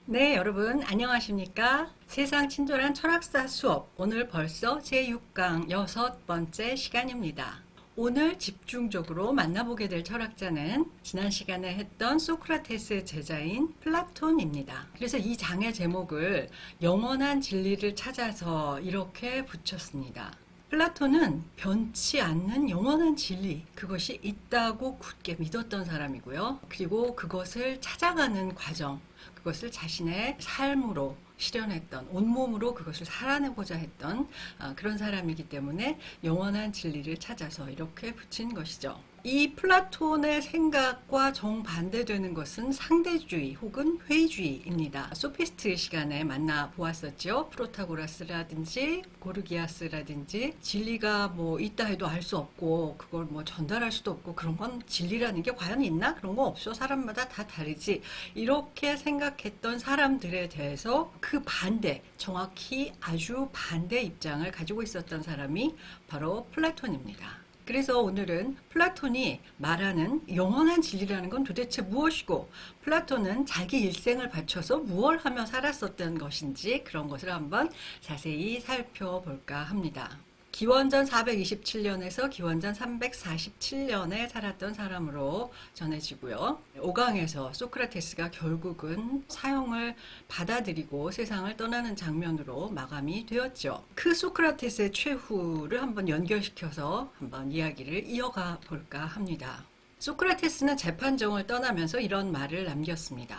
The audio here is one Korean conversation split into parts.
네, 여러분 안녕하십니까? 세상 친절한 철학사 수업 오늘 벌써 제6강 6번째 시간입니다. 오늘 집중적으로 만나보게 될 철학자는 지난 시간에 했던 소크라테스의 제자인 플라톤입니다. 그래서 이 장의 제목을 영원한 진리를 찾아서 이렇게 붙였습니다. 플라톤은 변치 않는 영원한 진리, 그것이 있다고 굳게 믿었던 사람이고요. 그리고 그것을 찾아가는 과정, 그것을 자신의 삶으로 실현했던, 온몸으로 그것을 살아내고자 했던 그런 사람이기 때문에 영원한 진리를 찾아서 이렇게 붙인 것이죠. 이 플라톤의 생각과 정반대되는 것은 상대주의 혹은 회의주의입니다. 소피스트 시간에 만나보았었죠. 프로타고라스라든지 고르기아스라든지 진리가 뭐 있다 해도 알 수 없고 그걸 뭐 전달할 수도 없고 그런 건 진리라는 게 과연 있나? 그런 거 없어. 사람마다 다 다르지. 이렇게 생각했던 사람들에 대해서 그 반대, 정확히 아주 반대 입장을 가지고 있었던 사람이 바로 플라톤입니다. 그래서 오늘은 플라톤이 말하는 영원한 진리라는 건 도대체 무엇이고 플라톤은 자기 일생을 바쳐서 무엇을 하며 살았었던 것인지 그런 것을 한번 자세히 살펴볼까 합니다. 기원전 427년에서 기원전 347년에 살았던 사람으로 전해지고요. 5강에서 소크라테스가 결국은 사형을 받아들이고 세상을 떠나는 장면으로 마감이 되었죠. 그 소크라테스의 최후를 한번 연결시켜서 한번 이야기를 이어가 볼까 합니다. 소크라테스는 재판정을 떠나면서 이런 말을 남겼습니다.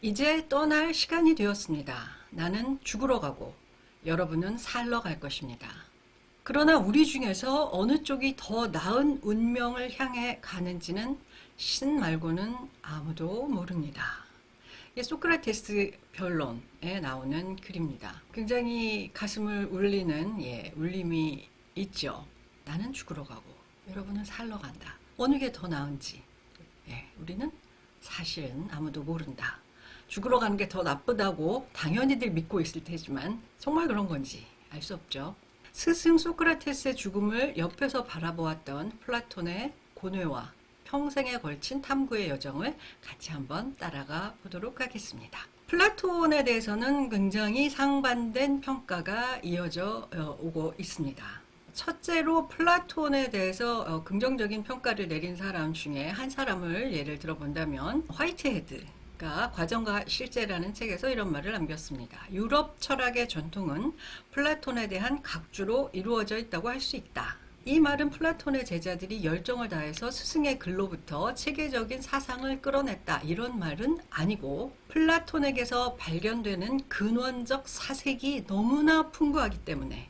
이제 떠날 시간이 되었습니다. 나는 죽으러 가고 여러분은 살러 갈 것입니다. 그러나 우리 중에서 어느 쪽이 더 나은 운명을 향해 가는지는 신 말고는 아무도 모릅니다. 이게 소크라테스 변론에 나오는 글입니다. 굉장히 가슴을 울리는 울림이 있죠. 나는 죽으러 가고 여러분은 살러 간다. 어느 게 더 나은지 우리는 사실은 아무도 모른다. 죽으러 가는 게 더 나쁘다고 당연히들 믿고 있을 테지만 정말 그런 건지 알 수 없죠. 스승 소크라테스의 죽음을 옆에서 바라보았던 플라톤의 고뇌와 평생에 걸친 탐구의 여정을 같이 한번 따라가 보도록 하겠습니다. 플라톤에 대해서는 굉장히 상반된 평가가 이어져 오고 있습니다. 첫째로 플라톤에 대해서 긍정적인 평가를 내린 사람 중에 한 사람을 예를 들어본다면 화이트헤드 과정과 실제라는 책에서 이런 말을 남겼습니다. 유럽 철학의 전통은 플라톤에 대한 각주로 이루어져 있다고 할 수 있다. 이 말은 플라톤의 제자들이 열정을 다해서 스승의 글로부터 체계적인 사상을 끌어냈다. 이런 말은 아니고 플라톤에게서 발견되는 근원적 사색이 너무나 풍부하기 때문에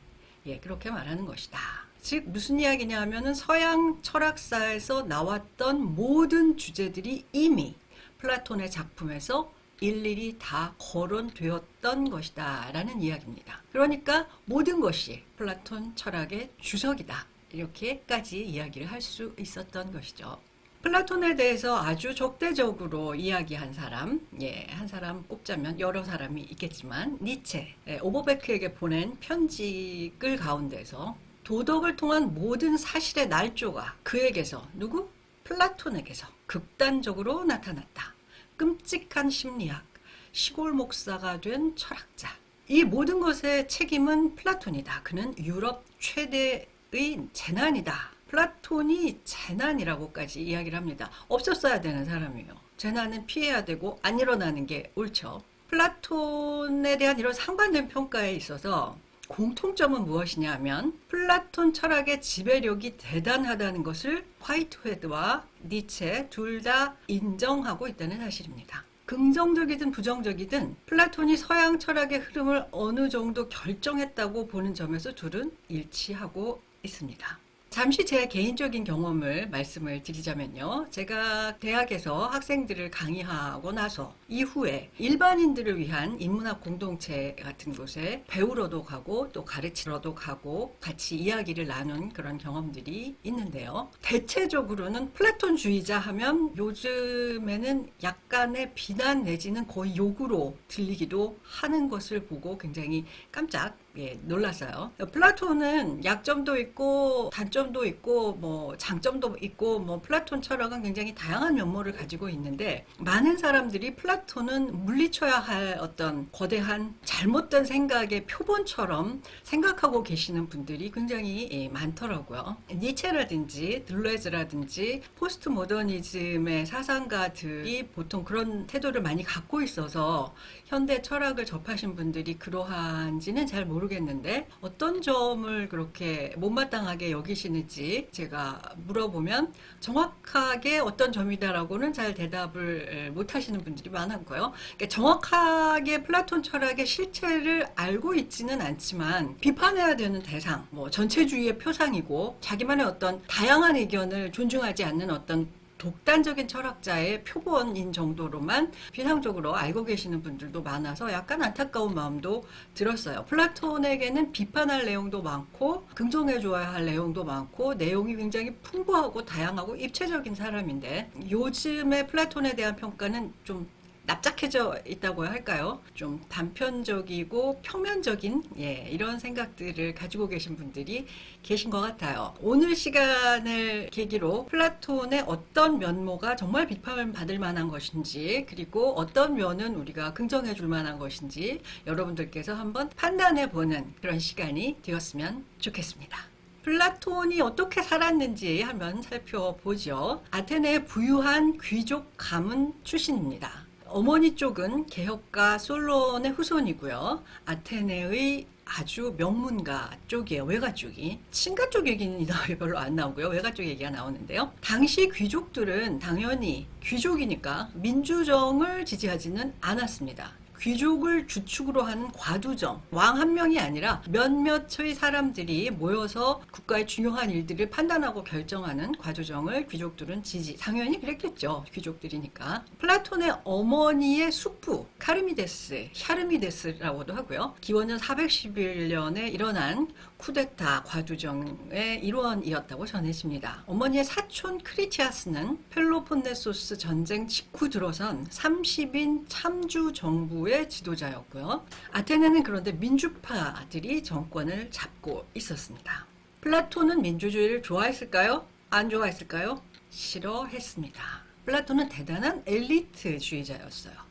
그렇게 말하는 것이다. 즉 무슨 이야기냐 하면은 서양 철학사에서 나왔던 모든 주제들이 이미 플라톤의 작품에서 일일이 다 거론되었던 것이다 라는 이야기입니다. 그러니까 모든 것이 플라톤 철학의 주석이다. 이렇게까지 이야기를 할 수 있었던 것이죠. 플라톤에 대해서 아주 적대적으로 이야기한 사람, 한 사람 꼽자면 여러 사람이 있겠지만 니체, 오버베크에게 보낸 편지글 가운데서 도덕을 통한 모든 사실의 날조가 그에게서 누구? 플라톤에게서 극단적으로 나타났다. 끔찍한 심리학, 시골 목사가 된 철학자. 이 모든 것의 책임은 플라톤이다. 그는 유럽 최대의 재난이다. 플라톤이 재난이라고까지 이야기를 합니다. 없었어야 되는 사람이에요. 재난은 피해야 되고 안 일어나는 게 옳죠. 플라톤에 대한 이런 상반된 평가에 있어서 공통점은 무엇이냐 하면 플라톤 철학의 지배력이 대단하다는 것을 화이트헤드와 니체 둘 다 인정하고 있다는 사실입니다. 긍정적이든 부정적이든 플라톤이 서양 철학의 흐름을 어느 정도 결정했다고 보는 점에서 둘은 일치하고 있습니다. 잠시 제 개인적인 경험을 말씀을 드리자면요. 제가 대학에서 학생들을 강의하고 나서 이후에 일반인들을 위한 인문학 공동체 같은 곳에 배우러도 가고 또 가르치러도 가고 같이 이야기를 나눈 그런 경험들이 있는데요. 대체적으로는 플라톤주의자 하면 요즘에는 약간의 비난 내지는 거의 욕으로 들리기도 하는 것을 보고 굉장히 깜짝 놀랐어요. 플라톤은 약점도 있고 단점도 있고 뭐 장점도 있고 뭐 플라톤 철학은 굉장히 다양한 면모를 가지고 있는데 많은 사람들이 플라톤은 물리쳐야 할 어떤 거대한 잘못된 생각의 표본처럼 생각하고 계시는 분들이 굉장히 많더라고요. 니체라든지 들레즈라든지 포스트 모더니즘의 사상가들이 보통 그런 태도를 많이 갖고 있어서 현대 철학을 접하신 분들이 그러한지는 잘 모르겠는데 어떤 점을 그렇게 못마땅하게 여기시는지 제가 물어보면 정확하게 어떤 점이다라고는 잘 대답을 못 하시는 분들이 많았고요. 그러니까 정확하게 플라톤 철학의 실체를 알고 있지는 않지만 비판해야 되는 대상, 뭐 전체주의의 표상이고 자기만의 어떤 다양한 의견을 존중하지 않는 어떤 독단적인 철학자의 표본인 정도로만 비상적으로 알고 계시는 분들도 많아서 약간 안타까운 마음도 들었어요. 플라톤에게는 비판할 내용도 많고 긍정해 줘야 할 내용도 많고 내용이 굉장히 풍부하고 다양하고 입체적인 사람인데 요즘의 플라톤에 대한 평가는 좀 납작해져 있다고 할까요? 좀 단편적이고 평면적인 이런 생각들을 가지고 계신 분들이 계신 것 같아요. 오늘 시간을 계기로 플라톤의 어떤 면모가 정말 비판을 받을 만한 것인지 그리고 어떤 면은 우리가 긍정해 줄 만한 것인지 여러분들께서 한번 판단해 보는 그런 시간이 되었으면 좋겠습니다. 플라톤이 어떻게 살았는지 한번 살펴보죠. 아테네의 부유한 귀족 가문 출신입니다. 어머니 쪽은 개혁가 솔론의 후손이고요. 아테네의 아주 명문가 쪽이에요. 외가 쪽이. 친가 쪽 얘기는 별로 안 나오고요. 외가 쪽 얘기가 나오는데요. 당시 귀족들은 당연히 귀족이니까 민주정을 지지하지는 않았습니다. 귀족을 주축으로 한 과두정, 왕 한 명이 아니라 몇몇의 사람들이 모여서 국가의 중요한 일들을 판단하고 결정하는 과두정을 귀족들은 당연히 그랬겠죠. 귀족들이니까. 플라톤의 어머니의 숙부 카르미데스, 샤르미데스라고도 하고요. 기원전 411년에 일어난 쿠데타 과두정의 일원이었다고 전해집니다. 어머니의 사촌 크리티아스는 펠로폰네소스 전쟁 직후 들어선 30인 참주 정부의 지도자였고요. 아테네는 그런데 민주파들이 정권을 잡고 있었습니다. 플라톤은 민주주의를 좋아했을까요? 안 좋아했을까요? 싫어했습니다. 플라톤은 대단한 엘리트주의자였어요.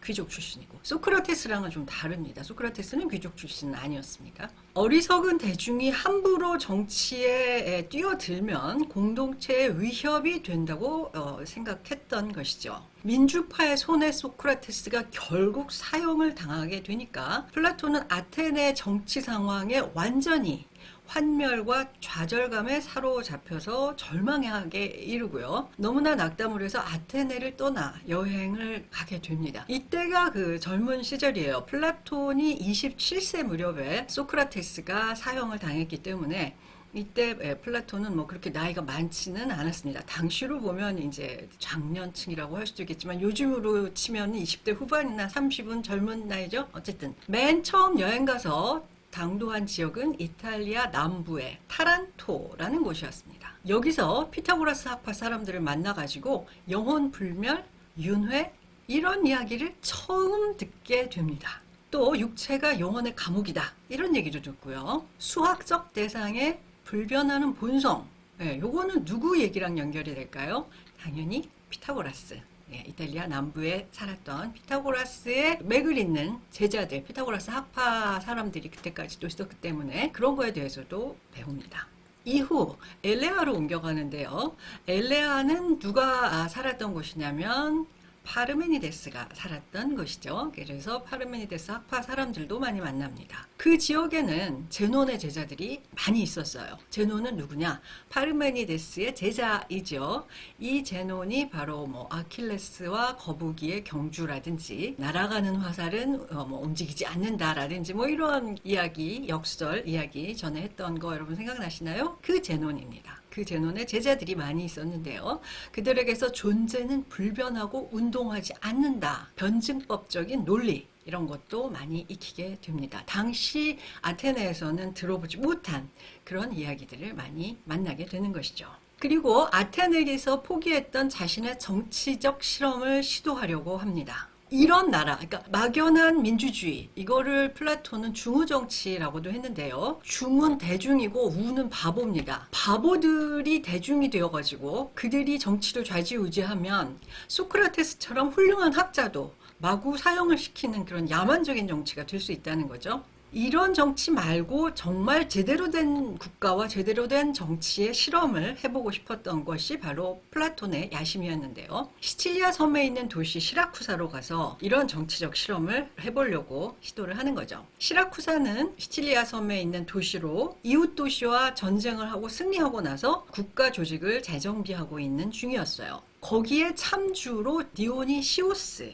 귀족 출신이고 소크라테스랑은 좀 다릅니다. 소크라테스는 귀족 출신은 아니었습니다. 어리석은 대중이 함부로 정치에 뛰어들면 공동체의 위협이 된다고 생각했던 것이죠. 민주파의 손에 소크라테스가 결국 사형을 당하게 되니까 플라톤은 아테네 정치 상황에 완전히 환멸과 좌절감에 사로잡혀서 절망하게 이르고요. 너무나 낙담을 해서 아테네를 떠나 여행을 가게 됩니다. 이때가 그 젊은 시절이에요. 플라톤이 27세 무렵에 소크라테스가 사형을 당했기 때문에 이때 플라톤은 뭐 그렇게 나이가 많지는 않았습니다. 당시로 보면 이제 장년층이라고 할 수도 있겠지만 요즘으로 치면 20대 후반이나 30은 젊은 나이죠. 어쨌든 맨 처음 여행 가서 당도한 지역은 이탈리아 남부의 타란토라는 곳이었습니다. 여기서 피타고라스 학파 사람들을 만나가지고 영혼 불멸, 윤회 이런 이야기를 처음 듣게 됩니다. 또 육체가 영혼의 감옥이다 이런 얘기도 듣고요. 수학적 대상의 불변하는 본성 요거는 누구 얘기랑 연결이 될까요? 당연히 피타고라스. 이탈리아 남부에 살았던 피타고라스의 맥을 잇는 제자들, 피타고라스 학파 사람들이 그때까지도 있었기 때문에 그런 거에 대해서도 배웁니다. 이후 엘레아로 옮겨가는데요. 엘레아는 누가 살았던 곳이냐면 파르메니데스가 살았던 곳이죠. 그래서 파르메니데스 학파 사람들도 많이 만납니다. 그 지역에는 제논의 제자들이 많이 있었어요. 제논은 누구냐? 파르메니데스의 제자이죠. 이 제논이 바로 뭐 아킬레스와 거북이의 경주라든지 날아가는 화살은 움직이지 않는다라든지 뭐 이런 이야기, 역설 이야기 전에 했던 거 여러분 생각나시나요? 그 제논입니다. 그 제논의 제자들이 많이 있었는데요. 그들에게서 존재는 불변하고 운동하지 않는다. 변증법적인 논리 이런 것도 많이 익히게 됩니다. 당시 아테네에서는 들어보지 못한 그런 이야기들을 많이 만나게 되는 것이죠. 그리고 아테네에서 포기했던 자신의 정치적 실험을 시도하려고 합니다. 이런 나라, 그러니까 막연한 민주주의, 이거를 플라톤은 중우 정치라고도 했는데요. 중은 대중이고 우는 바보입니다. 바보들이 대중이 되어가지고 그들이 정치를 좌지우지하면 소크라테스처럼 훌륭한 학자도 마구 사형을 시키는 그런 야만적인 정치가 될 수 있다는 거죠. 이런 정치 말고 정말 제대로 된 국가와 제대로 된 정치의 실험을 해보고 싶었던 것이 바로 플라톤의 야심이었는데요. 시칠리아 섬에 있는 도시 시라쿠사로 가서 이런 정치적 실험을 해보려고 시도를 하는 거죠. 시라쿠사는 시칠리아 섬에 있는 도시로 이웃 도시와 전쟁을 하고 승리하고 나서 국가 조직을 재정비하고 있는 중이었어요. 거기에 참주로 디오니시오스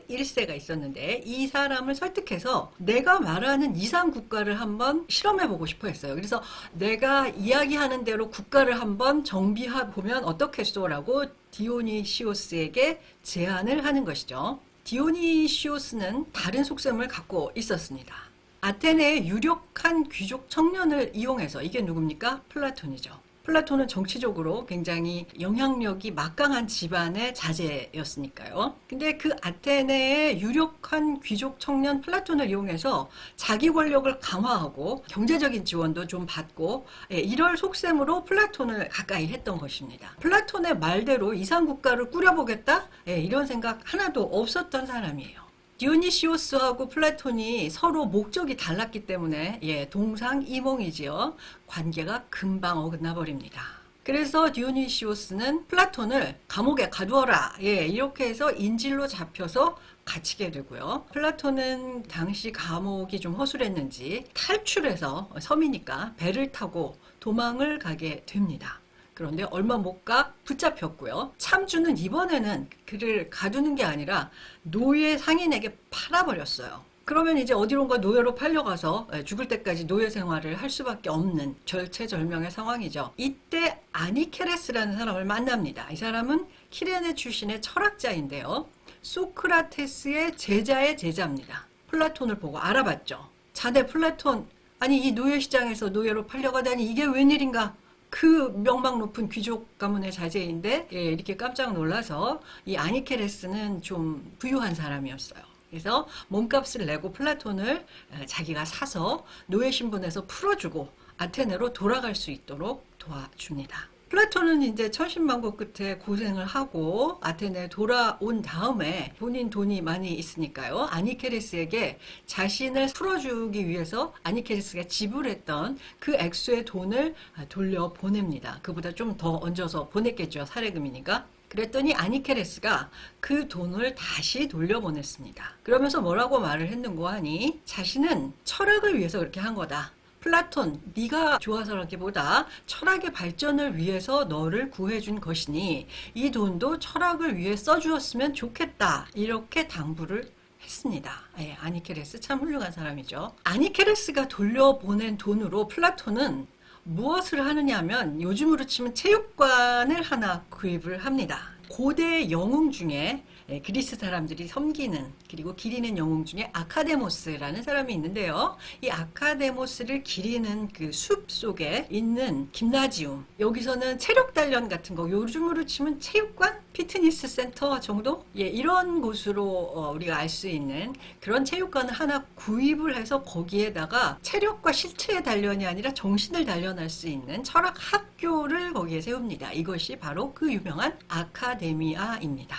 1세가 있었는데 이 사람을 설득해서 내가 말하는 이상 국가를 한번 실험해보고 싶어 했어요. 그래서 내가 이야기하는 대로 국가를 한번 정비해보면 어떻겠소? 라고 디오니시오스에게 제안을 하는 것이죠. 디오니시오스는 다른 속셈을 갖고 있었습니다. 아테네의 유력한 귀족 청년을 이용해서, 이게 누굽니까? 플라톤이죠. 플라톤은 정치적으로 굉장히 영향력이 막강한 집안의 자제였으니까요. 근데 그 아테네의 유력한 귀족 청년 플라톤을 이용해서 자기 권력을 강화하고 경제적인 지원도 좀 받고, 이럴 속셈으로 플라톤을 가까이 했던 것입니다. 플라톤의 말대로 이상국가를 꾸려보겠다? 이런 생각 하나도 없었던 사람이에요. 디오니시오스하고 플라톤이 서로 목적이 달랐기 때문에 동상이몽이지요. 관계가 금방 어긋나 버립니다. 그래서 디오니시오스는 플라톤을 감옥에 가두어라, 이렇게 해서 인질로 잡혀서 갇히게 되고요. 플라톤은 당시 감옥이 좀 허술했는지 탈출해서, 섬이니까 배를 타고 도망을 가게 됩니다. 그런데 얼마 못 가 붙잡혔고요. 참주는 이번에는 그를 가두는 게 아니라 노예 상인에게 팔아버렸어요. 그러면 이제 어디론가 노예로 팔려가서 죽을 때까지 노예 생활을 할 수밖에 없는 절체절명의 상황이죠. 이때 아니케레스라는 사람을 만납니다. 이 사람은 키레네 출신의 철학자인데요. 소크라테스의 제자의 제자입니다. 플라톤을 보고 알아봤죠. 자네 플라톤, 아니 이 노예 시장에서 노예로 팔려가다니 이게 웬일인가? 그 명망 높은 귀족 가문의 자제인데 이렇게 깜짝 놀라서, 이 아니케레스는 좀 부유한 사람이었어요. 그래서 몸값을 내고 플라톤을 자기가 사서 노예 신분에서 풀어주고 아테네로 돌아갈 수 있도록 도와줍니다. 플라톤은 이제 천신만고 끝에 고생을 하고 아테네에 돌아온 다음에 본인 돈이 많이 있으니까요. 아니케레스에게 자신을 풀어주기 위해서 아니케레스가 지불했던 그 액수의 돈을 돌려보냅니다. 그보다 좀 더 얹어서 보냈겠죠. 사례금이니까. 그랬더니 아니케레스가 그 돈을 다시 돌려보냈습니다. 그러면서 뭐라고 말을 했는고 하니, 자신은 철학을 위해서 그렇게 한 거다. 플라톤, 네가 좋아서라기보다 철학의 발전을 위해서 너를 구해준 것이니 이 돈도 철학을 위해 써주었으면 좋겠다. 이렇게 당부를 했습니다. 아니케레스 참 훌륭한 사람이죠. 아니케레스가 돌려보낸 돈으로 플라톤은 무엇을 하느냐 하면 요즘으로 치면 체육관을 하나 구입을 합니다. 고대 영웅 중에 그리스 사람들이 섬기는, 그리고 기리는 영웅 중에 아카데모스라는 사람이 있는데요. 이 아카데모스를 기리는 그 숲 속에 있는 김나지움, 여기서는 체력 단련 같은 거, 요즘으로 치면 체육관? 피트니스 센터 정도? 이런 곳으로 우리가 알 수 있는 그런 체육관을 하나 구입을 해서 거기에다가 체력과 실체의 단련이 아니라 정신을 단련할 수 있는 철학 학교를 거기에 세웁니다. 이것이 바로 그 유명한 아카데미아입니다.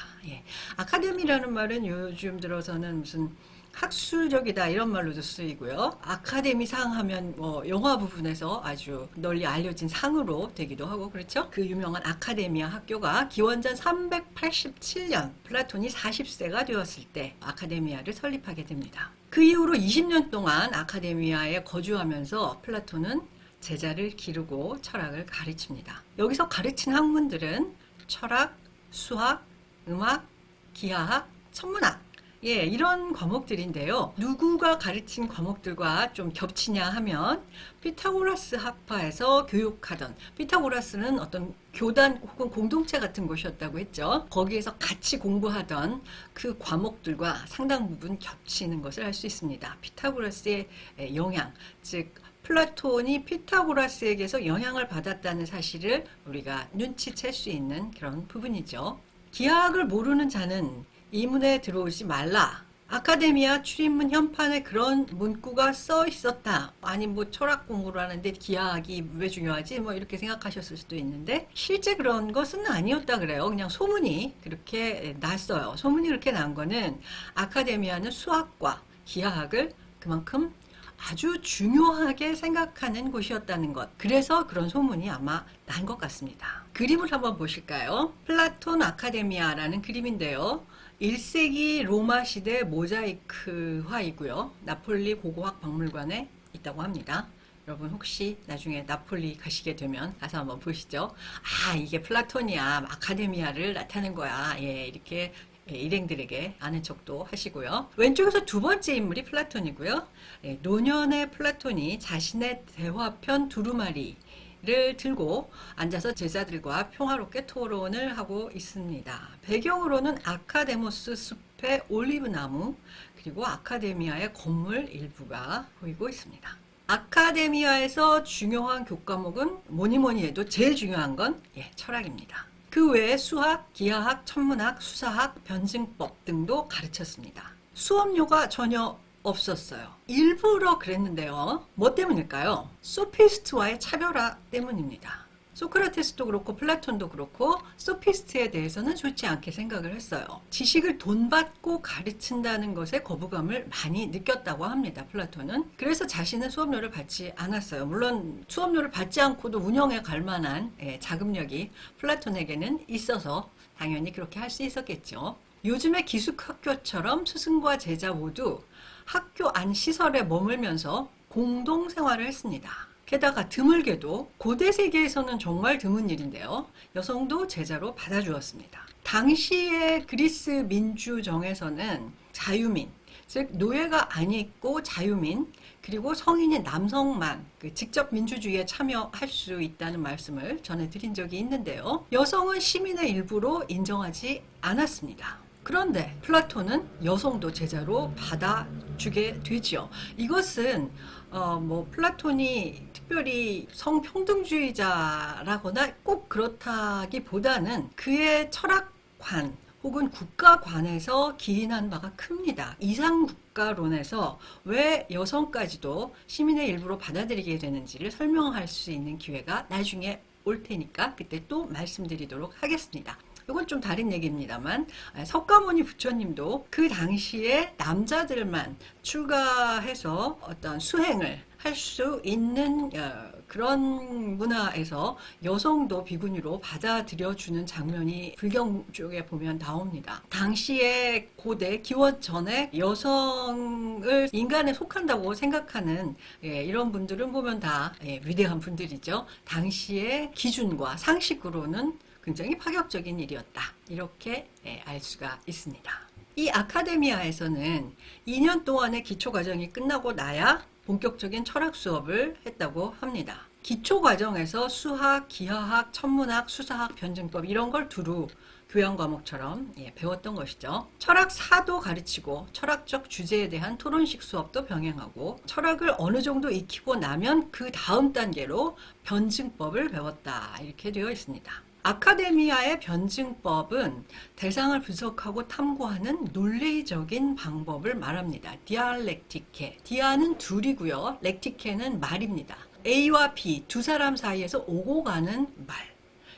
아카데미라는 말은 요즘 들어서는 무슨 학술적이다 이런 말로도 쓰이고요. 아카데미상 하면 영화 부분에서 아주 널리 알려진 상으로 되기도 하고 그렇죠. 그 유명한 아카데미아 학교가 기원전 387년 플라톤이 40세가 되었을 때 아카데미아를 설립하게 됩니다. 그 이후로 20년 동안 아카데미아에 거주하면서 플라톤은 제자를 기르고 철학을 가르칩니다. 여기서 가르친 학문들은 철학, 수학, 음악, 기하학, 천문학, 이런 과목들인데요. 누구가 가르친 과목들과 좀 겹치냐 하면 피타고라스 학파에서 교육하던, 피타고라스는 어떤 교단 혹은 공동체 같은 곳이었다고 했죠. 거기에서 같이 공부하던 그 과목들과 상당 부분 겹치는 것을 알 수 있습니다. 피타고라스의 영향, 즉 플라톤이 피타고라스에게서 영향을 받았다는 사실을 우리가 눈치챌 수 있는 그런 부분이죠. 기하학을 모르는 자는 이 문에 들어오지 말라. 아카데미아 출입문 현판에 그런 문구가 써 있었다. 아니 뭐 철학 공부를 하는데 기하학이 왜 중요하지? 뭐 이렇게 생각하셨을 수도 있는데 실제 그런 것은 아니었다 그래요. 그냥 소문이 그렇게 났어요. 소문이 그렇게 난 거는 아카데미아는 수학과 기하학을 그만큼 아주 중요하게 생각하는 곳이었다는 것. 그래서 그런 소문이 아마 난 것 같습니다. 그림을 한번 보실까요? 플라톤 아카데미아라는 그림인데요. 1세기 로마 시대 모자이크화이고요. 나폴리 고고학 박물관에 있다고 합니다. 여러분 혹시 나중에 나폴리 가시게 되면 가서 한번 보시죠. 아, 이게 플라톤이야. 아카데미아를 나타낸 거야. 예, 이렇게 일행들에게 아는 척도 하시고요. 왼쪽에서 두 번째 인물이 플라톤이고요. 노년의 플라톤이 자신의 대화편 두루마리를 들고 앉아서 제자들과 평화롭게 토론을 하고 있습니다. 배경으로는 아카데모스 숲의 올리브나무 그리고 아카데미아의 건물 일부가 보이고 있습니다. 아카데미아에서 중요한 교과목은 뭐니 해도 제일 중요한 건 철학입니다. 그 외에 수학, 기하학, 천문학, 수사학, 변증법 등도 가르쳤습니다. 수업료가 전혀 없었어요. 일부러 그랬는데요. 뭐 때문일까요? 소피스트와의 차별화 때문입니다. 소크라테스도 그렇고 플라톤도 그렇고 소피스트에 대해서는 좋지 않게 생각을 했어요. 지식을 돈 받고 가르친다는 것에 거부감을 많이 느꼈다고 합니다. 플라톤은. 그래서 자신은 수업료를 받지 않았어요. 물론 수업료를 받지 않고도 운영해 갈 만한 자금력이 플라톤에게는 있어서 당연히 그렇게 할 수 있었겠죠. 요즘의 기숙학교처럼 스승과 제자 모두 학교 안 시설에 머물면서 공동 생활을 했습니다. 게다가 드물게도 고대 세계에서는 정말 드문 일인데요. 여성도 제자로 받아주었습니다. 당시의 그리스 민주정에서는 자유민, 즉 노예가 아니고 자유민, 그리고 성인인 남성만 직접 민주주의에 참여할 수 있다는 말씀을 전해드린 적이 있는데요. 여성은 시민의 일부로 인정하지 않았습니다. 그런데 플라톤은 여성도 제자로 받아주게 되지요. 이것은 플라톤이 특별히 성평등주의자라거나 꼭 그렇다기보다는 그의 철학관 혹은 국가관에서 기인한 바가 큽니다. 이상국가론에서 왜 여성까지도 시민의 일부로 받아들이게 되는지를 설명할 수 있는 기회가 나중에 올 테니까 그때 또 말씀드리도록 하겠습니다. 이건 좀 다른 얘기입니다만 석가모니 부처님도 그 당시에 남자들만 출가해서 어떤 수행을 할 수 있는 그런 문화에서 여성도 비구니로 받아들여주는 장면이 불경 쪽에 보면 나옵니다. 당시에 고대 기원 전에 여성을 인간에 속한다고 생각하는 이런 분들은 보면 다 위대한 분들이죠. 당시의 기준과 상식으로는 굉장히 파격적인 일이었다. 이렇게 알 수가 있습니다. 이 아카데미아에서는 2년 동안의 기초과정이 끝나고 나야 본격적인 철학 수업을 했다고 합니다. 기초과정에서 수학, 기하학, 천문학, 수사학, 변증법 이런 걸 두루 교양 과목처럼 배웠던 것이죠. 철학사도 가르치고 철학적 주제에 대한 토론식 수업도 병행하고 철학을 어느 정도 익히고 나면 그 다음 단계로 변증법을 배웠다. 이렇게 되어 있습니다. 아카데미아의 변증법은 대상을 분석하고 탐구하는 논리적인 방법을 말합니다. 디알렉티케. 디아는 둘이고요. 렉티케는 말입니다. A와 B 두 사람 사이에서 오고 가는 말.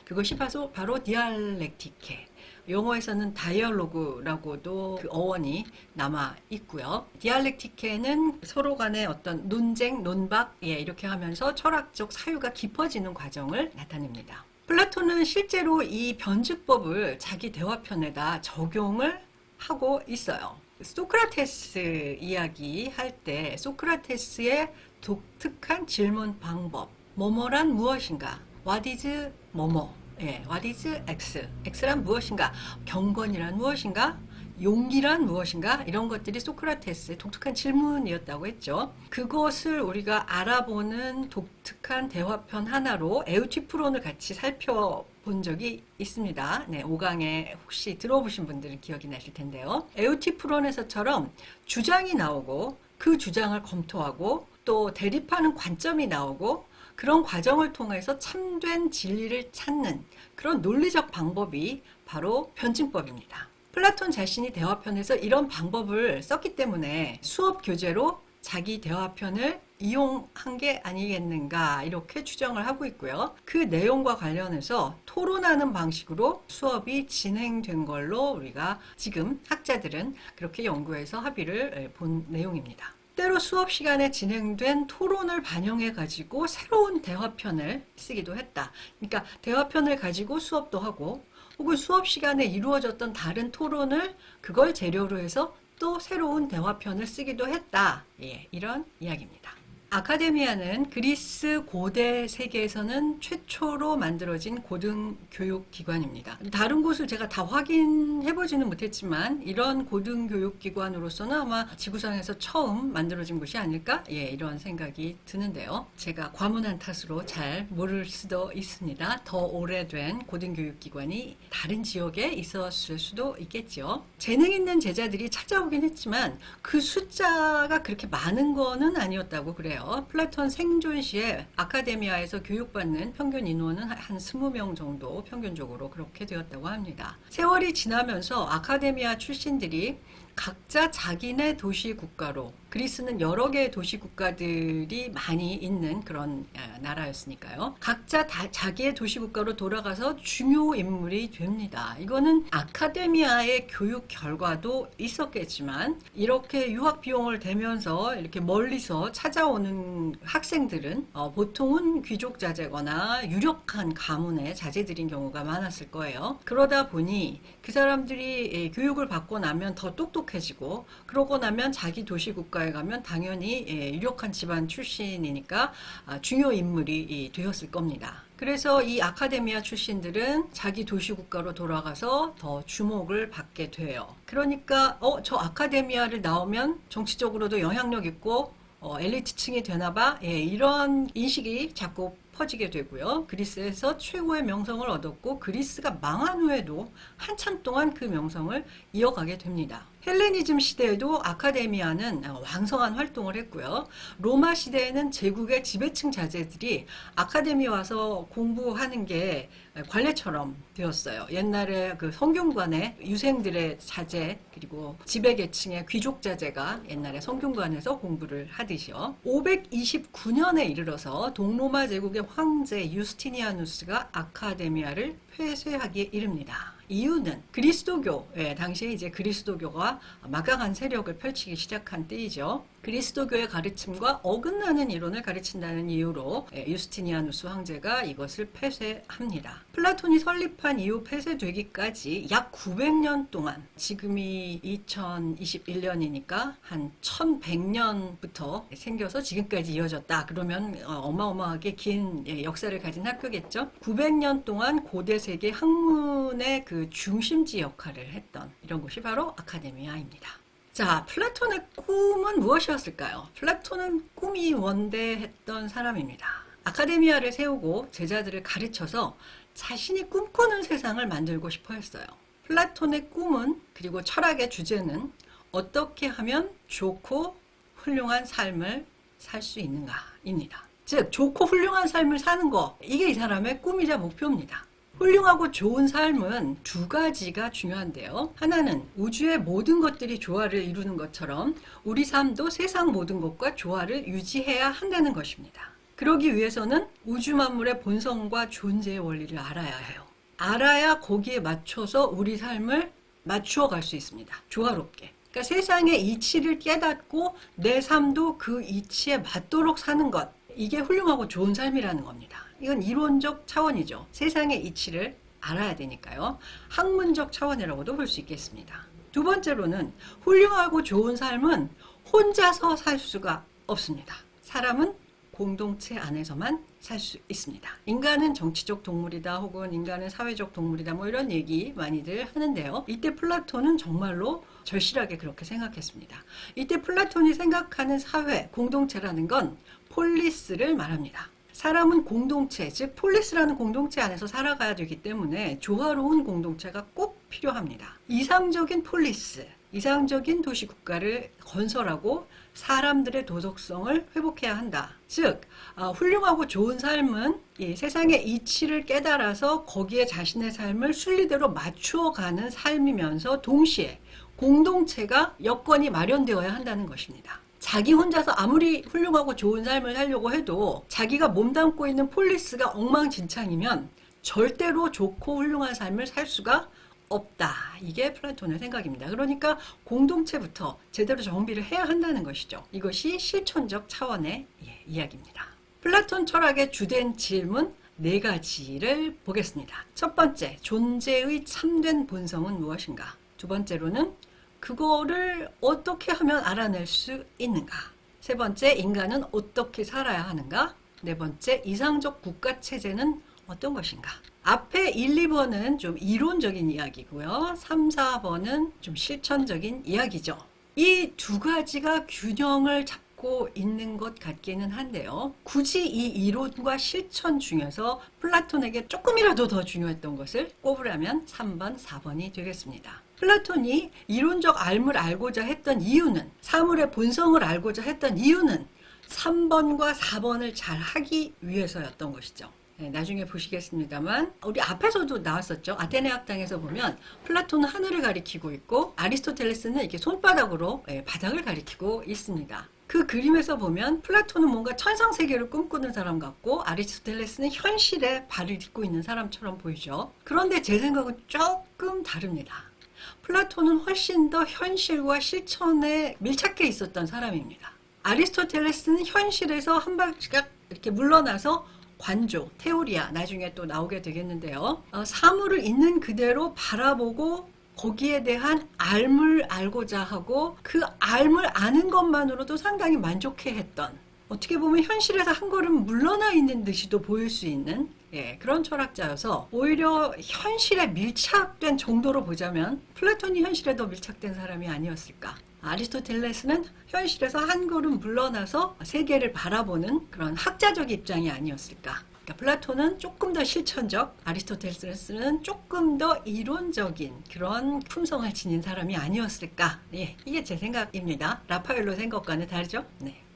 그것이 바로 디알렉티케. 영어에서는 다이얼로그라고도 그 어원이 남아 있고요. 디알렉티케는 서로 간의 어떤 논쟁, 논박 이렇게 하면서 철학적 사유가 깊어지는 과정을 나타냅니다. 플라톤은 실제로 이 변증법을 자기 대화편에다 적용을 하고 있어요. 소크라테스 이야기 할 때 소크라테스의 독특한 질문 방법, 뭐뭐란 무엇인가, what is 뭐뭐, what is X, X란 무엇인가, 경건이란 무엇인가, 용기란 무엇인가, 이런 것들이 소크라테스의 독특한 질문이었다고 했죠. 그것을 우리가 알아보는 독특한 대화편 하나로 에우티프론을 같이 살펴본 적이 있습니다. 5강에 혹시 들어보신 분들은 기억이 나실 텐데요. 에우티프론에서처럼 주장이 나오고 그 주장을 검토하고 또 대립하는 관점이 나오고 그런 과정을 통해서 참된 진리를 찾는 그런 논리적 방법이 바로 변증법입니다. 플라톤 자신이 대화편에서 이런 방법을 썼기 때문에 수업 교재로 자기 대화편을 이용한 게 아니겠는가 이렇게 추정을 하고 있고요. 그 내용과 관련해서 토론하는 방식으로 수업이 진행된 걸로 우리가 지금 학자들은 그렇게 연구해서 합의를 본 내용입니다. 때로 수업 시간에 진행된 토론을 반영해 가지고 새로운 대화편을 쓰기도 했다. 그러니까 대화편을 가지고 수업도 하고 혹은 수업 시간에 이루어졌던 다른 토론을 그걸 재료로 해서 또 새로운 대화편을 쓰기도 했다. 예, 이런 이야기입니다. 아카데미아는 그리스 고대 세계에서는 최초로 만들어진 고등교육기관입니다. 다른 곳을 제가 다 확인해보지는 못했지만 이런 고등교육기관으로서는 아마 지구상에서 처음 만들어진 곳이 아닐까? 예, 이런 생각이 드는데요. 제가 과문한 탓으로 잘 모를 수도 있습니다. 더 오래된 고등교육기관이 다른 지역에 있었을 수도 있겠죠. 재능 있는 제자들이 찾아오긴 했지만 그 숫자가 그렇게 많은 거는 아니었다고 그래요. 플라톤 생존 시에 아카데미아에서 교육받는 평균 인원은 한 20명 정도 평균적으로 그렇게 되었다고 합니다. 세월이 지나면서 아카데미아 출신들이 각자 자기네 도시 국가로, 그리스는 여러 개의 도시 국가들이 많이 있는 그런 나라였으니까요. 각자 자기의 도시 국가로 돌아가서 중요 인물이 됩니다. 이거는 아카데미아의 교육 결과도 있었겠지만 이렇게 유학 비용을 대면서 이렇게 멀리서 찾아오는 학생들은 보통은 귀족 자제거나 유력한 가문의 자제들인 경우가 많았을 거예요. 그러다 보니 그 사람들이 교육을 받고 나면 더 똑똑해지고 그러고 나면 자기 도시 국가에 가면 당연히 유력한 집안 출신이니까 중요 인물이 되었을 겁니다. 그래서 이 아카데미아 출신들은 자기 도시 국가로 돌아가서 더 주목을 받게 돼요. 그러니까 저 아카데미아를 나오면 정치적으로도 영향력 있고 엘리트층이 되나봐, 이런 인식이 자꾸 퍼지게 되고요. 그리스에서 최고의 명성을 얻었고 그리스가 망한 후에도 한참 동안 그 명성을 이어가게 됩니다. 헬레니즘 시대에도 아카데미아는 왕성한 활동을 했고요. 로마 시대에는 제국의 지배층 자제들이 아카데미 와서 공부하는 게 관례처럼 되었어요. 옛날에 그 성균관에 유생들의 자제 그리고 지배계층의 귀족 자제가 옛날에 성균관에서 공부를 하듯이요. 529년에 이르러서 동로마 제국의 황제 유스티니아누스가 아카데미아를 폐쇄하기에 이릅니다. 이유는 그리스도교, 당시에 이제 그리스도교가 막강한 세력을 펼치기 시작한 때이죠. 그리스도교의 가르침과 어긋나는 이론을 가르친다는 이유로 유스티니아누스 황제가 이것을 폐쇄합니다. 플라톤이 설립한 이후 폐쇄되기까지 약 900년 동안, 지금이 2021년이니까 한 1100년부터 생겨서 지금까지 이어졌다. 그러면 어마어마하게 긴 역사를 가진 학교겠죠. 900년 동안 고대 세계 학문의 그 중심지 역할을 했던 이런 곳이 바로 아카데미아입니다. 자, 플라톤의 꿈은 무엇이었을까요? 플라톤은 꿈이 원대했던 사람입니다. 아카데미아를 세우고 제자들을 가르쳐서 자신이 꿈꾸는 세상을 만들고 싶어 했어요. 플라톤의 꿈은, 그리고 철학의 주제는 어떻게 하면 좋고 훌륭한 삶을 살 수 있는가입니다. 즉, 좋고 훌륭한 삶을 사는 거, 이게 이 사람의 꿈이자 목표입니다. 훌륭하고 좋은 삶은 두 가지가 중요한데요. 하나는 우주의 모든 것들이 조화를 이루는 것처럼 우리 삶도 세상 모든 것과 조화를 유지해야 한다는 것입니다. 그러기 위해서는 우주 만물의 본성과 존재의 원리를 알아야 해요. 알아야 거기에 맞춰서 우리 삶을 맞추어 갈 수 있습니다. 조화롭게. 그러니까 세상의 이치를 깨닫고 내 삶도 그 이치에 맞도록 사는 것. 이게 훌륭하고 좋은 삶이라는 겁니다. 이건 이론적 차원이죠. 세상의 이치를 알아야 되니까요. 학문적 차원이라고도 볼 수 있겠습니다. 두 번째로는 훌륭하고 좋은 삶은 혼자서 살 수가 없습니다. 사람은 공동체 안에서만 살 수 있습니다. 인간은 정치적 동물이다 혹은 인간은 사회적 동물이다 뭐 이런 얘기 많이들 하는데요. 이때 플라톤은 정말로 절실하게 그렇게 생각했습니다. 이때 플라톤이 생각하는 사회, 공동체라는 건 폴리스를 말합니다. 사람은 공동체, 즉 폴리스라는 공동체 안에서 살아가야 되기 때문에 조화로운 공동체가 꼭 필요합니다. 이상적인 폴리스, 이상적인 도시국가를 건설하고 사람들의 도덕성을 회복해야 한다. 즉, 훌륭하고 좋은 삶은 이 세상의 이치를 깨달아서 거기에 자신의 삶을 순리대로 맞추어가는 삶이면서 동시에 공동체가 여건이 마련되어야 한다는 것입니다. 자기 혼자서 아무리 훌륭하고 좋은 삶을 살려고 해도 자기가 몸담고 있는 폴리스가 엉망진창이면 절대로 좋고 훌륭한 삶을 살 수가 없다. 이게 플라톤의 생각입니다. 그러니까 공동체부터 제대로 정비를 해야 한다는 것이죠. 이것이 실천적 차원의 이야기입니다. 플라톤 철학의 주된 질문 4가지를 보겠습니다. 첫 번째, 존재의 참된 본성은 무엇인가? 두 번째로는 그거를 어떻게 하면 알아낼 수 있는가? 세 번째, 인간은 어떻게 살아야 하는가? 네 번째, 이상적 국가체제는 어떤 것인가? 앞에 1, 2번은 좀 이론적인 이야기고요. 3, 4번은 좀 실천적인 이야기죠. 이 두 가지가 균형을 잡고 있는 것 같기는 한데요. 굳이 이 이론과 실천 중에서 플라톤에게 조금이라도 더 중요했던 것을 꼽으라면 3번, 4번이 되겠습니다. 플라톤이 이론적 알을 알고자 했던 이유는, 사물의 본성을 알고자 했던 이유는 3번과 4번을 잘 하기 위해서였던 것이죠. 네, 나중에 보시겠습니다만 우리 앞에서도 나왔었죠. 아테네 학당에서 보면 플라톤은 하늘을 가리키고 있고 아리스토텔레스는 이렇게 손바닥으로 바닥을 가리키고 있습니다. 그 그림에서 보면 플라톤은 뭔가 천상세계를 꿈꾸는 사람 같고 아리스토텔레스는 현실에 발을 딛고 있는 사람처럼 보이죠. 그런데 제 생각은 조금 다릅니다. 플라톤은 훨씬 더 현실과 실천에 밀착해 있었던 사람입니다. 아리스토텔레스는 현실에서 한 발짝 이렇게 물러나서 관조, 테오리아 나중에 또 나오게 되겠는데요. 사물을 있는 그대로 바라보고 거기에 대한 알을 알고자 하고 그 알을 아는 것만으로도 상당히 만족해했던, 어떻게 보면 현실에서 한 걸음 물러나 있는 듯이도 보일 수 있는 그런 철학자여서 오히려 현실에 밀착된 정도로 보자면 플라톤이 현실에 더 밀착된 사람이 아니었을까. 아리스토텔레스는 현실에서 한 걸음 물러나서 세계를 바라보는 그런 학자적 입장이 아니었을까. 그러니까 플라톤은 조금 더 실천적, 아리스토텔레스는 조금 더 이론적인 그런 품성을 지닌 사람이 아니었을까. 이게 제 생각입니다. 라파엘로 생각과는 다르죠?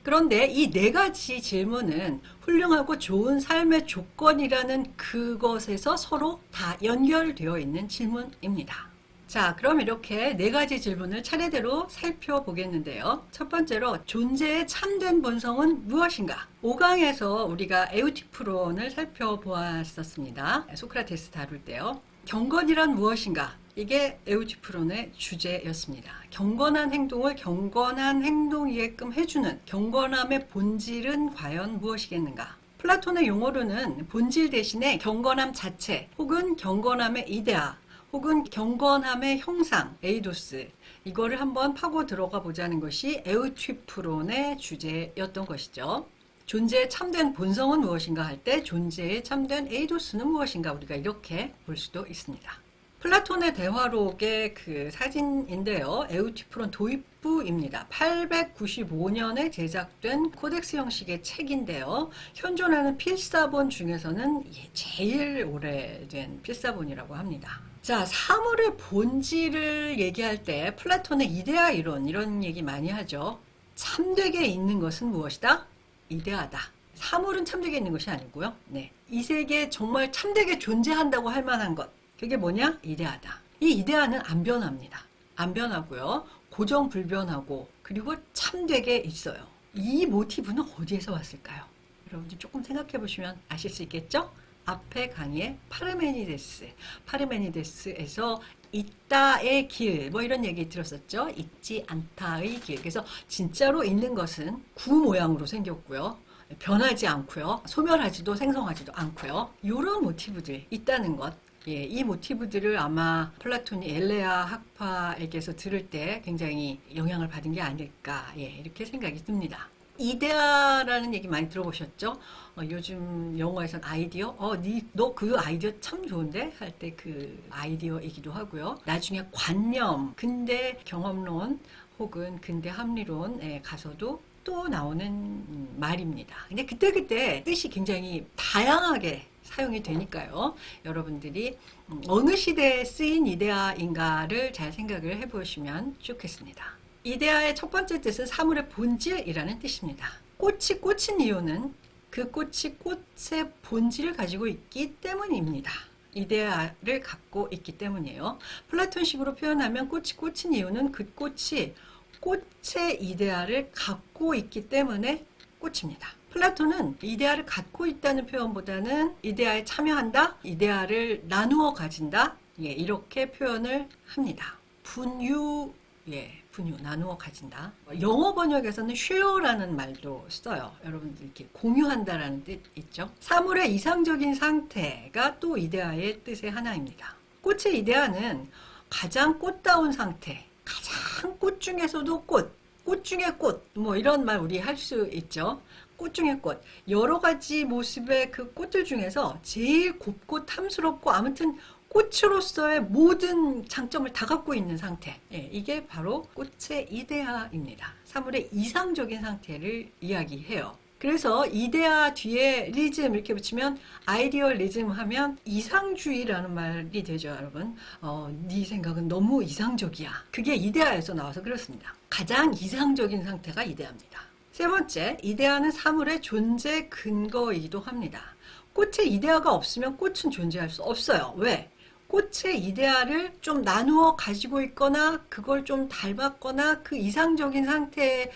그런데 이 4가지 질문은 훌륭하고 좋은 삶의 조건이라는 그것에서 서로 다 연결되어 있는 질문입니다. 자, 그럼 이렇게 4가지 질문을 차례대로 살펴보겠는데요. 첫 번째로 존재의 참된 본성은 무엇인가? 5강에서 우리가 에우티프론을 살펴보았었습니다. 소크라테스 다룰 때요. 경건이란 무엇인가? 이게 에우티프론의 주제였습니다. 경건한 행동을 경건한 행동이게끔 해주는 경건함의 본질은 과연 무엇이겠는가? 플라톤의 용어로는 본질 대신에 경건함 자체 혹은 경건함의 이데아 혹은 경건함의 형상, 에이도스, 이거를 한번 파고 들어가 보자는 것이 에우티프론의 주제였던 것이죠. 존재의 참된 본성은 무엇인가 할 때 존재의 참된 에이도스는 무엇인가, 우리가 이렇게 볼 수도 있습니다. 플라톤의 대화록의 그 사진인데요. 에우티프론 도입부입니다. 895년에 제작된 코덱스 형식의 책인데요. 현존하는 필사본 중에서는 제일 오래된 필사본이라고 합니다. 자, 사물의 본질을 얘기할 때 플라톤의 이데아 이론, 이런 얘기 많이 하죠. 참되게 있는 것은 무엇이다? 이데아다. 사물은 참되게 있는 것이 아니고요. 이 세계에 정말 참되게 존재한다고 할 만한 것, 그게 뭐냐? 이데아다. 이 이데아는 안 변합니다. 안 변하고요. 고정불변하고 그리고 참되게 있어요. 이 모티브는 어디에서 왔을까요? 여러분들 조금 생각해 보시면 아실 수 있겠죠? 앞에 강의의 파르메니데스에서 있다의 길, 뭐 이런 얘기 들었었죠. 있지 않다의 길. 그래서 진짜로 있는 것은 구 모양으로 생겼고요. 변하지 않고요. 소멸하지도 생성하지도 않고요. 이런 모티브들 있다는 것. 이 모티브들을 아마 플라톤이 엘레아 학파에게서 들을 때 굉장히 영향을 받은 게 아닐까, 이렇게 생각이 듭니다. 이데아라는 얘기 많이 들어보셨죠? 요즘 영어에선 아이디어, 너 그 아이디어 참 좋은데? 할 때 그 아이디어이기도 하고요. 나중에 관념, 근대 경험론 혹은 근대 합리론에 가서도 또 나오는 말입니다. 근데 그때그때 뜻이 굉장히 다양하게 사용이 되니까요. 여러분들이 어느 시대에 쓰인 이데아인가를 잘 생각을 해보시면 좋겠습니다. 이데아의 첫 번째 뜻은 사물의 본질이라는 뜻입니다. 꽃이 꽂힌 이유는 그 꽃이 꽃의 본질을 가지고 있기 때문입니다. 이데아를 갖고 있기 때문이에요. 플라톤식으로 표현하면 꽃이 꽂힌 이유는 그 꽃이 꽃의 이데아를 갖고 있기 때문에 꽃입니다. 플라톤은 이데아를 갖고 있다는 표현보다는 이데아에 참여한다, 이데아를 나누어 가진다, 이렇게 표현을 합니다. 분유, 분유, 나누어 가진다. 영어 번역에서는 share라는 말도 써요. 여러분들 이렇게 공유한다라는 뜻 있죠. 사물의 이상적인 상태가 또 이데아의 뜻의 하나입니다. 꽃의 이데아는 가장 꽃다운 상태, 가장 꽃 중에서도 꽃 중에 꽃, 뭐 이런 말 우리 할 수 있죠. 꽃 중에 꽃. 여러 가지 모습의 그 꽃들 중에서 제일 곱고 탐스럽고 아무튼 꽃으로서의 모든 장점을 다 갖고 있는 상태. 이게 바로 꽃의 이데아입니다. 사물의 이상적인 상태를 이야기해요. 그래서 이데아 뒤에 리즘 이렇게 붙이면 아이디얼리즘 하면 이상주의라는 말이 되죠, 여러분. 네 생각은 너무 이상적이야. 그게 이데아에서 나와서 그렇습니다. 가장 이상적인 상태가 이데아입니다. 세 번째, 이데아는 사물의 존재 근거이기도 합니다. 꽃의 이데아가 없으면 꽃은 존재할 수 없어요. 왜? 꽃의 이데아를 좀 나누어 가지고 있거나 그걸 좀 닮았거나 그 이상적인 상태에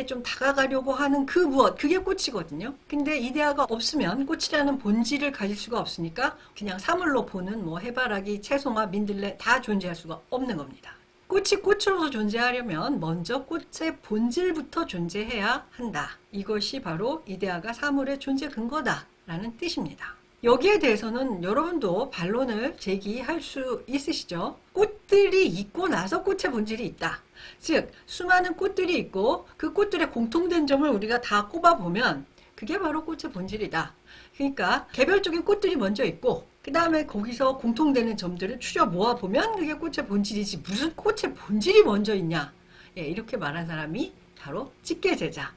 좀 다가가려고 하는 그 무엇, 그게 꽃이거든요. 근데 이데아가 없으면 꽃이라는 본질을 가질 수가 없으니까 그냥 사물로 보는 뭐 해바라기, 채송화, 민들레 다 존재할 수가 없는 겁니다. 꽃이 꽃으로서 존재하려면 먼저 꽃의 본질부터 존재해야 한다. 이것이 바로 이데아가 사물의 존재 근거다라는 뜻입니다. 여기에 대해서는 여러분도 반론을 제기할 수 있으시죠. 꽃들이 있고 나서 꽃의 본질이 있다. 즉 수많은 꽃들이 있고 그 꽃들의 공통된 점을 우리가 다 꼽아보면 그게 바로 꽃의 본질이다. 그러니까 개별적인 꽃들이 먼저 있고 그 다음에 거기서 공통되는 점들을 추려 모아보면 그게 꽃의 본질이지 무슨 꽃의 본질이 먼저 있냐. 이렇게 말한 사람이 바로 집계제자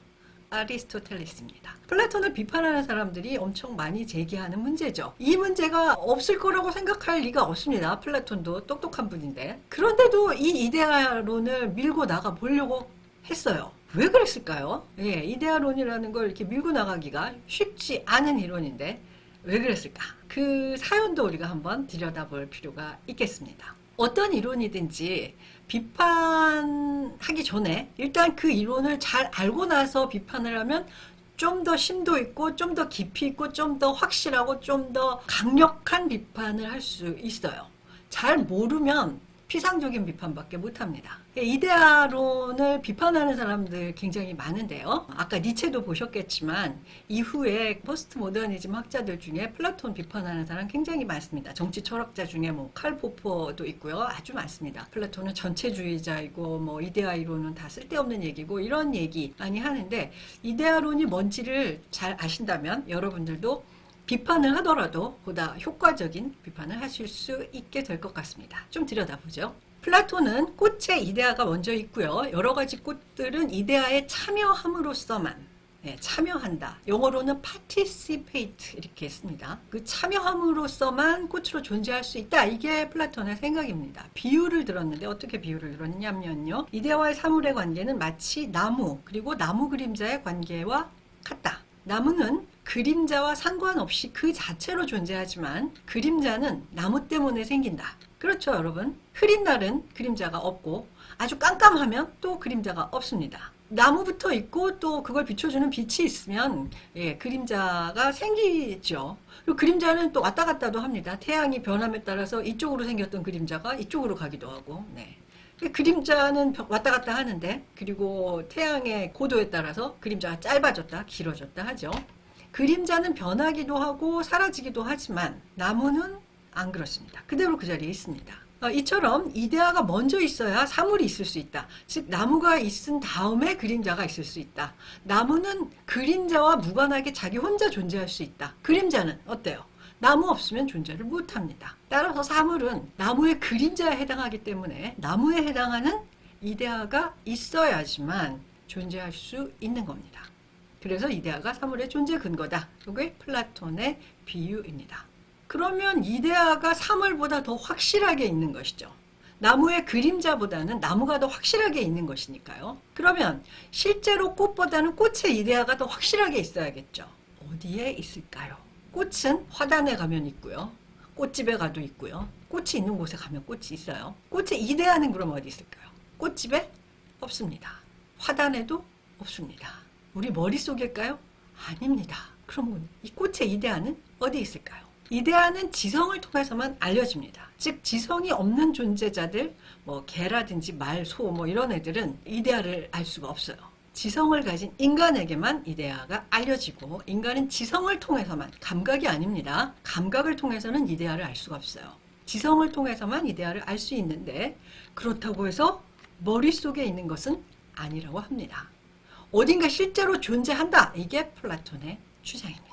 아리스토텔레스입니다. 플라톤을 비판하는 사람들이 엄청 많이 제기하는 문제죠. 이 문제가 없을 거라고 생각할 리가 없습니다. 플라톤도 똑똑한 분인데. 그런데도 이 이데아론을 밀고 나가 보려고 했어요. 왜 그랬을까요? 이데아론이라는 걸 이렇게 밀고 나가기가 쉽지 않은 이론인데 왜 그랬을까? 그 사연도 우리가 한번 들여다볼 필요가 있겠습니다. 어떤 이론이든지 비판하기 전에 일단 그 이론을 잘 알고 나서 비판을 하면 좀 더 심도 있고 좀 더 깊이 있고 좀 더 확실하고 좀 더 강력한 비판을 할 수 있어요. 잘 모르면 피상적인 비판밖에 못합니다. 이데아론을 비판하는 사람들 굉장히 많은데요. 아까 니체도 보셨겠지만 이후에 포스트 모더니즘 학자들 중에 플라톤 비판하는 사람 굉장히 많습니다. 정치 철학자 중에 뭐 칼 포퍼도 있고요. 아주 많습니다. 플라톤은 전체주의자이고 뭐 이데아 이론은 다 쓸데없는 얘기고 이런 얘기 많이 하는데 이데아론이 뭔지를 잘 아신다면 여러분들도 비판을 하더라도 보다 효과적인 비판을 하실 수 있게 될 것 같습니다. 좀 들여다보죠. 플라톤은 꽃의 이데아가 먼저 있고요. 여러 가지 꽃들은 이데아에 참여함으로써만 참여한다. 영어로는 participate 이렇게 씁니다. 그 참여함으로써만 꽃으로 존재할 수 있다. 이게 플라톤의 생각입니다. 비유를 들었는데 어떻게 비유를 들었냐면요. 이데아와의 사물의 관계는 마치 나무 그리고 나무 그림자의 관계와 같다. 나무는 그림자와 상관없이 그 자체로 존재하지만 그림자는 나무 때문에 생긴다. 그렇죠, 여러분? 흐린 날은 그림자가 없고 아주 깜깜하면 또 그림자가 없습니다. 나무부터 있고 또 그걸 비춰주는 빛이 있으면 그림자가 생기죠. 그리고 그림자는 또 왔다 갔다도 합니다. 태양이 변함에 따라서 이쪽으로 생겼던 그림자가 이쪽으로 가기도 하고. 그림자는 왔다 갔다 하는데 그리고 태양의 고도에 따라서 그림자가 짧아졌다 길어졌다 하죠. 그림자는 변하기도 하고 사라지기도 하지만 나무는 안 그렇습니다. 그대로 그 자리에 있습니다. 이처럼 이데아가 먼저 있어야 사물이 있을 수 있다. 즉 나무가 있은 다음에 그림자가 있을 수 있다. 나무는 그림자와 무관하게 자기 혼자 존재할 수 있다. 그림자는 어때요? 나무 없으면 존재를 못합니다. 따라서 사물은 나무의 그림자에 해당하기 때문에 나무에 해당하는 이데아가 있어야지만 존재할 수 있는 겁니다. 그래서 이데아가 사물의 존재 근거다. 이게 플라톤의 비유입니다. 그러면 이데아가 사물보다 더 확실하게 있는 것이죠. 나무의 그림자보다는 나무가 더 확실하게 있는 것이니까요. 그러면 실제로 꽃보다는 꽃의 이데아가 더 확실하게 있어야겠죠. 어디에 있을까요? 꽃은 화단에 가면 있고요. 꽃집에 가도 있고요. 꽃이 있는 곳에 가면 꽃이 있어요. 꽃의 이데아는 그럼 어디 있을까요? 꽃집에? 없습니다. 화단에도 없습니다. 우리 머릿속일까요? 아닙니다. 그럼 이 꽃의 이데아는 어디 있을까요? 이데아는 지성을 통해서만 알려집니다. 즉 지성이 없는 존재자들, 뭐 개라든지 말, 소 뭐 이런 애들은 이데아를 알 수가 없어요. 지성을 가진 인간에게만 이데아가 알려지고 인간은 지성을 통해서만, 감각이 아닙니다. 감각을 통해서는 이데아를 알 수가 없어요. 지성을 통해서만 이데아를 알 수 있는데 그렇다고 해서 머릿속에 있는 것은 아니라고 합니다. 어딘가 실제로 존재한다. 이게 플라톤의 주장입니다.